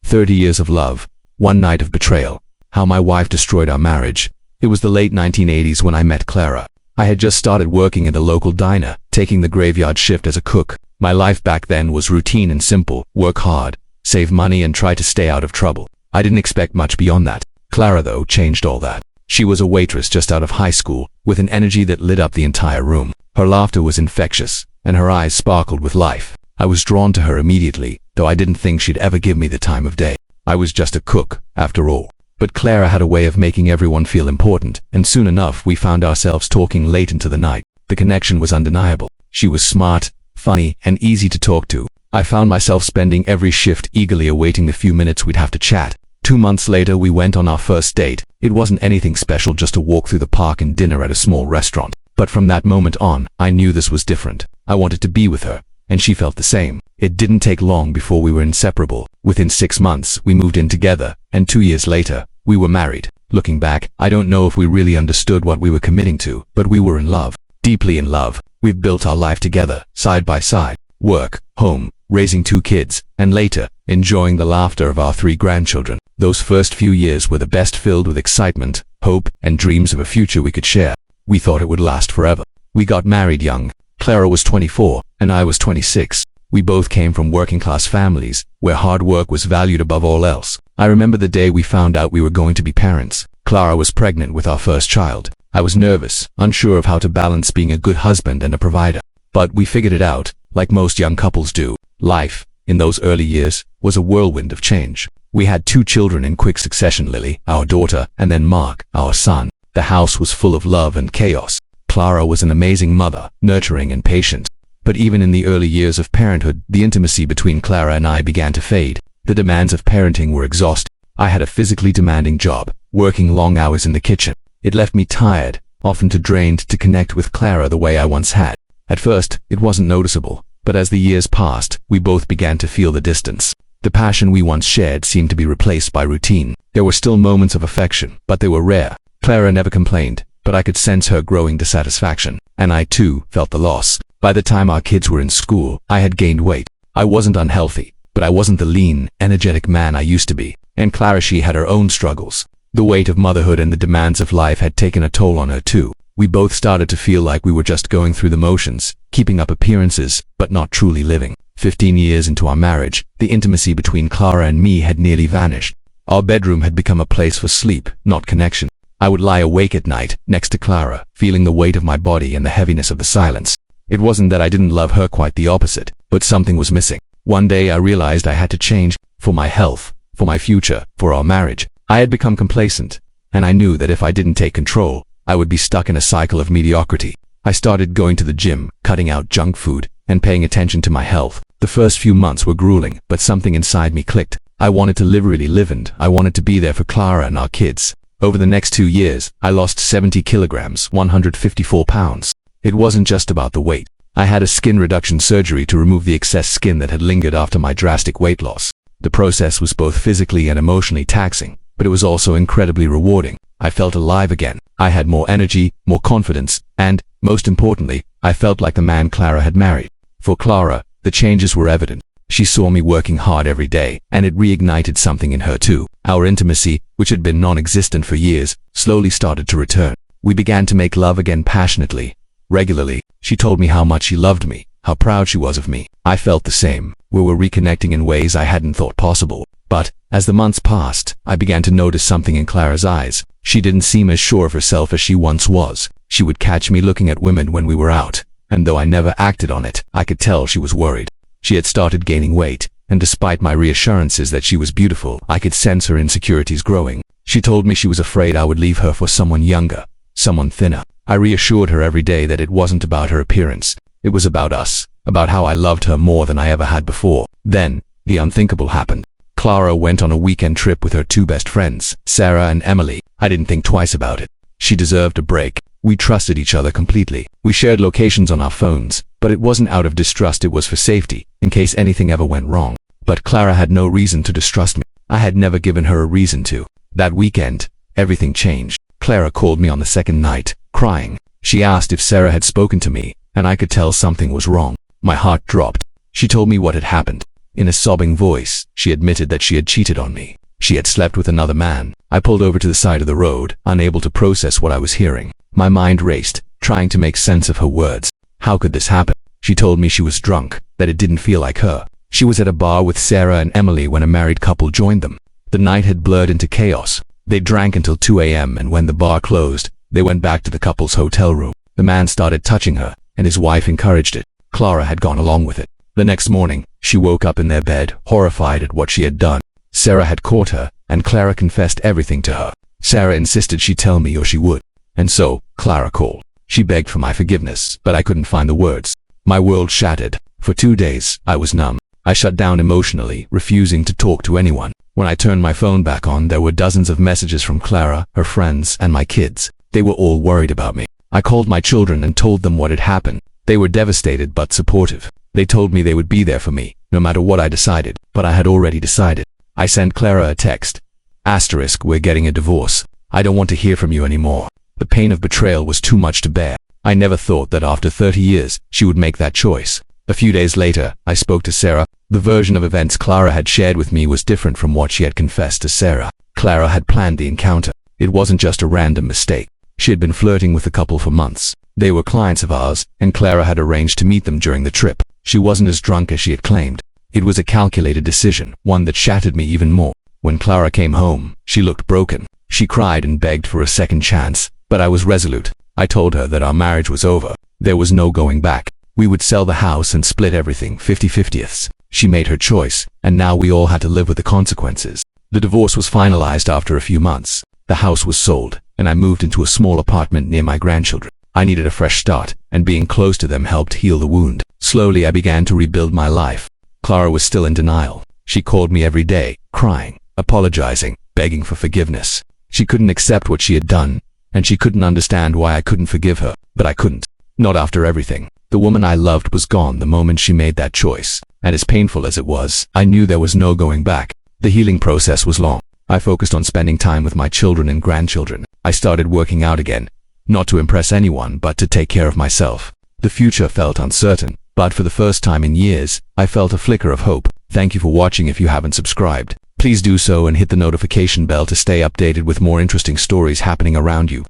30 years of love, one night of betrayal, how my wife destroyed our marriage. It was the late 1980s when I met Clara. I had just started working at a local diner, taking the graveyard shift as a cook. My life back then was routine and simple: work hard, save money, and try to stay out of trouble. I didn't expect much beyond that. Clara, though, changed all that. She was a waitress just out of high school, with an energy that lit up the entire room. Her laughter was infectious, and her eyes sparkled with life. I was drawn to her immediately, though I didn't think she'd ever give me the time of day. I was just a cook, after all. But Clara had a way of making everyone feel important, and soon enough we found ourselves talking late into the night. The connection was undeniable. She was smart, funny, and easy to talk to. I found myself spending every shift eagerly awaiting the few minutes we'd have to chat. 2 months later, we went on our first date. It wasn't anything special, just a walk through the park and dinner at a small restaurant. But from that moment on, I knew this was different. I wanted to be with her, and she felt the same. It didn't take long before we were inseparable. Within 6 months, we moved in together, and 2 years later, we were married. Looking back, I don't know if we really understood what we were committing to, but we were in love. Deeply in love. We've built our life together, side by side. Work, home, raising 2 kids, and later, enjoying the laughter of our 3 grandchildren. Those first few years were the best, filled with excitement, hope, and dreams of a future we could share. We thought it would last forever. We got married young. Clara was 24, and I was 26. We both came from working-class families, where hard work was valued above all else. I remember the day we found out we were going to be parents. Clara was pregnant with our first child. I was nervous, unsure of how to balance being a good husband and a provider. But we figured it out, like most young couples do. Life, in those early years, was a whirlwind of change. We had 2 children in quick succession: Lily, our daughter, and then Mark, our son. The house was full of love and chaos. Clara was an amazing mother, nurturing and patient. But even in the early years of parenthood, the intimacy between Clara and I began to fade. The demands of parenting were exhausting. I had a physically demanding job, working long hours in the kitchen. It left me tired, often too drained to connect with Clara the way I once had. At first, it wasn't noticeable, but as the years passed, we both began to feel the distance. The passion we once shared seemed to be replaced by routine. There were still moments of affection, but they were rare. Clara never complained, but I could sense her growing dissatisfaction, and I too felt the loss. By the time our kids were in school, I had gained weight. I wasn't unhealthy, but I wasn't the lean, energetic man I used to be. And Clara, she had her own struggles. The weight of motherhood and the demands of life had taken a toll on her too. We both started to feel like we were just going through the motions, keeping up appearances, but not truly living. 15 years into our marriage, the intimacy between Clara and me had nearly vanished. Our bedroom had become a place for sleep, not connection. I would lie awake at night, next to Clara, feeling the weight of my body and the heaviness of the silence. It wasn't that I didn't love her, quite the opposite, but something was missing. One day I realized I had to change, for my health, for my future, for our marriage. I had become complacent, and I knew that if I didn't take control, I would be stuck in a cycle of mediocrity. I started going to the gym, cutting out junk food, and paying attention to my health. The first few months were grueling, but something inside me clicked. I wanted to really live, and I wanted to be there for Clara and our kids. Over the next 2 years, I lost 70 kilograms, 154 pounds. It wasn't just about the weight. I had a skin reduction surgery to remove the excess skin that had lingered after my drastic weight loss. The process was both physically and emotionally taxing, but it was also incredibly rewarding. I felt alive again. I had more energy, more confidence, and, most importantly, I felt like the man Clara had married. For Clara, the changes were evident. She saw me working hard every day, and it reignited something in her too. Our intimacy, which had been non-existent for years, slowly started to return. We began to make love again passionately, regularly. She told me how much she loved me, how proud she was of me. I felt the same. We were reconnecting in ways I hadn't thought possible. But, as the months passed, I began to notice something in Clara's eyes. She didn't seem as sure of herself as she once was. She would catch me looking at women when we were out, and though I never acted on it, I could tell she was worried. She had started gaining weight, and despite my reassurances that she was beautiful, I could sense her insecurities growing. She told me she was afraid I would leave her for someone younger, someone thinner. I reassured her every day that it wasn't about her appearance. It was about us, about how I loved her more than I ever had before. Then, the unthinkable happened. Clara went on a weekend trip with her 2 best friends, Sarah and Emily. I didn't think twice about it. She deserved a break. We trusted each other completely. We shared locations on our phones, but it wasn't out of distrust, it was for safety, in case anything ever went wrong. But Clara had no reason to distrust me. I had never given her a reason to. That weekend, everything changed. Clara called me on the second night, crying. She asked if Sarah had spoken to me, and I could tell something was wrong. My heart dropped. She told me what had happened. In a sobbing voice, she admitted that she had cheated on me. She had slept with another man. I pulled over to the side of the road, unable to process what I was hearing. My mind raced, trying to make sense of her words. How could this happen? She told me she was drunk, that it didn't feel like her. She was at a bar with Sarah and Emily when a married couple joined them. The night had blurred into chaos. They drank until 2 a.m. and when the bar closed, they went back to the couple's hotel room. The man started touching her, and his wife encouraged it. Clara had gone along with it. The next morning, she woke up in their bed, horrified at what she had done. Sarah had caught her, and Clara confessed everything to her. Sarah insisted she tell me or she would. And so, Clara called. She begged for my forgiveness, but I couldn't find the words. My world shattered. For 2 days, I was numb. I shut down emotionally, refusing to talk to anyone. When I turned my phone back on, there were dozens of messages from Clara, her friends, and my kids. They were all worried about me. I called my children and told them what had happened. They were devastated but supportive. They told me they would be there for me, no matter what I decided, but I had already decided. I sent Clara a text. *, we're getting a divorce. I don't want to hear from you anymore. The pain of betrayal was too much to bear. I never thought that after 30 years, she would make that choice. A few days later, I spoke to Sarah. The version of events Clara had shared with me was different from what she had confessed to Sarah. Clara had planned the encounter. It wasn't just a random mistake. She had been flirting with the couple for months. They were clients of ours, and Clara had arranged to meet them during the trip. She wasn't as drunk as she had claimed. It was a calculated decision, one that shattered me even more. When Clara came home, she looked broken. She cried and begged for a second chance, but I was resolute. I told her that our marriage was over. There was no going back. We would sell the house and split everything 50-50ths. She made her choice, and now we all had to live with the consequences. The divorce was finalized after a few months. The house was sold, and I moved into a small apartment near my grandchildren. I needed a fresh start, and being close to them helped heal the wound. Slowly I began to rebuild my life. Clara was still in denial. She called me every day, crying, apologizing, begging for forgiveness. She couldn't accept what she had done, and she couldn't understand why I couldn't forgive her, but I couldn't. Not after everything. The woman I loved was gone the moment she made that choice, and as painful as it was, I knew there was no going back. The healing process was long. I focused on spending time with my children and grandchildren. I started working out again, not to impress anyone, but to take care of myself. The future felt uncertain, but for the first time in years, I felt a flicker of hope. Thank you for watching. If you haven't subscribed, please do so and hit the notification bell to stay updated with more interesting stories happening around you.